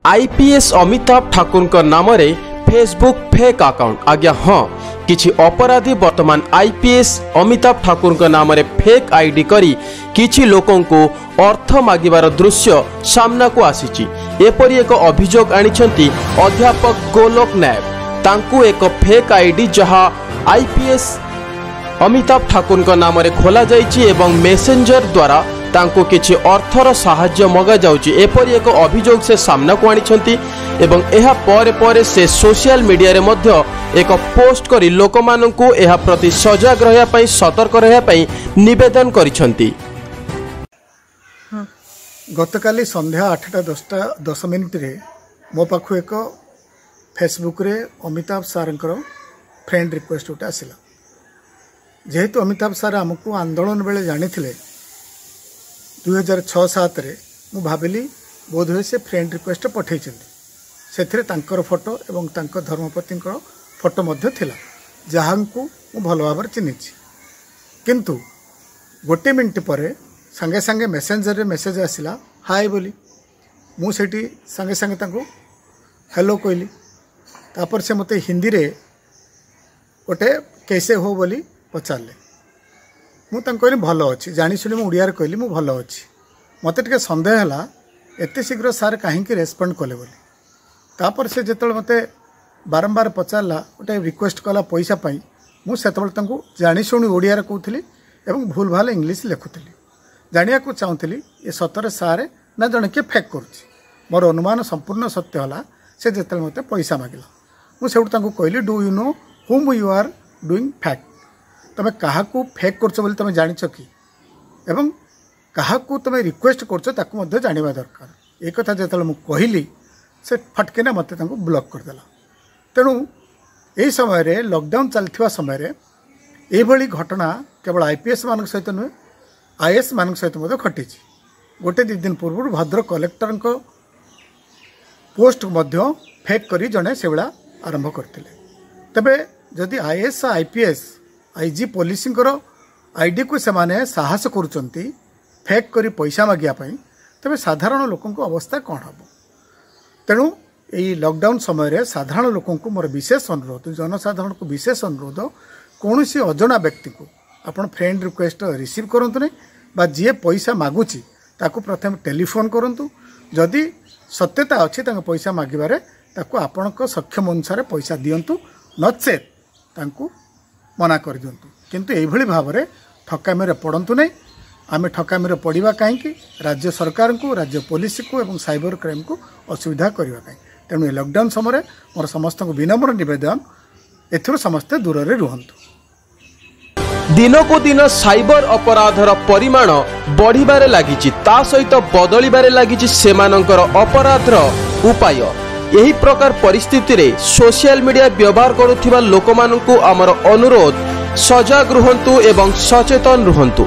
IPS Amitabh Thakur नाम रे Facebook fake account आज्ञा हाँ किछि अपराधी वर्तमान आईपीएस अमिताभ ठाकुर नाम रे फेक आईडी करी किछि लोकों को अर्थ मागिबार दृश्य सामना को आसीछि। एपरि एक अभियोग आनिछंती अध्यापक गोलोक नायक। तांकु एक फेक आईडी जहां आईपीएस अमिताभ ठाकुर नाम रे खोला जाइछि एवं मेसेंजर द्वारा तांको किछि अर्थर साहाय्य मगा जाउछि। एपरि एक अभियोग से सामना को आनिछंती एवं एहा परे परे से सोशल मीडिया रे मध्य एक पोस्ट करी लोकमाननकु एहा प्रति सजग रहया पई सतर्क रहया पई निवेदन करिछंती। गतकाली संध्या 8:10 रे मो पाखु एक फेसबुक रे अमिताभ सारंकर फ्रेंड रिक्वेस्ट उठा आसिला। जेहेतु अमिताभ सार आमको आंदोलन बेले जानी 2006-07 रे मु भाविली बोध हुए से फ्रेंड रिक्वेस्ट पठे से फोटो एवं तांको धर्मपति फोटो मध्य थिला जहाँ को मु भल भाव चिन्ही। किंतु गोटे मिनट पर सांगे सांगे मेसेंजर रे मेसेज आसिला हाय बोली मु सेठी सांगे सांगे तांको हेलो कहली। तापर से मते हिंदी रे गोटे कैसे हो बोली पचारे मुझे कहली भल अच्छी जानी शुणी मुझे कहली मु भल अच्छी। मत टे सन्देह है एत शीघ्र सार कहीं रेस्पॉन्ड कले बोली। तापर से जो मत बारंबार पचारा गोटे रिक्वेस्ट कला पैसा पाई मुझे जानी शुणी ओडिया कहूली एवं भूल भाल इंग्लीश लिखुली। जाना चाहूली ये सतरे सारे ना जड़े किए फेक करुच्ची। मोर अनुमान संपूर्ण सत्य है से जो मत पैसा मागिला मुझे कहली do you know whom you are doing fake. तुम क्या फेक कर तुम जाच कि एवं क्या तुम रिक्वेस्ट कर जानवा दरकार। एक कथा जो मुझे कहली से फटकिना मत ब्लॉक करदेला। तेणु यही समय लॉकडाउन चलता समय ये घटना केवल आईपीएस मान सहित नुहे आईएएस मान सहित घटी। गोटे 2 दिन पूर्व भद्रक कलेक्टर पोस्ट फेक करी जड़े से भाया आरंभ करते। तेबे जदि IAS IPS IG Pulitzer ID को सेमाने साहस करुचंती फेक करी पैसा मागियापाई तेबे साधारण लोकों अवस्था कौन हम। तेणु यही लॉकडाउन समय साधारण लोकों मोर विशेष अनुरोध जनसाधारण को विशेष अनुरोध कौन सी अजणा व्यक्ति को आपण फ्रेंड रिक्वेस्ट रिसीव करंतु नहीं बा जी पैसा मागुची ताकू प्रथम टेलीफोन करंतु। जदि सत्यता अच्छी पैसा मागिबारे ताकू आपणक सक्षम अनुसार पैसा दियंतु नचेत तांकू मना कर दिंतु। किंतु यही भाव में ठकामी पड़तु नहीं। आम ठकामी पड़ा कहीं राज्य सरकार को राज्य पुलिस को एवं साइबर क्राइम को असुविधा करने कहीं। तेणु लॉकडाउन समय मोर समस्त विनम्र निवेदन एथुर समस्ते दूर रे रुहंतु। दिन को दिन साइबर अपराधर परिमाण बढ़िबारे लागिछि ता सहित बदलिबारे लागिछि सेमानंकर अपराधर उपाय। यही प्रकार परिस्थिति रे सोशल मीडिया व्यवहार करुथिबा लोकमानंकु आमर अनुरोध सजग रुहंतु एवं सचेतन रुहंतु।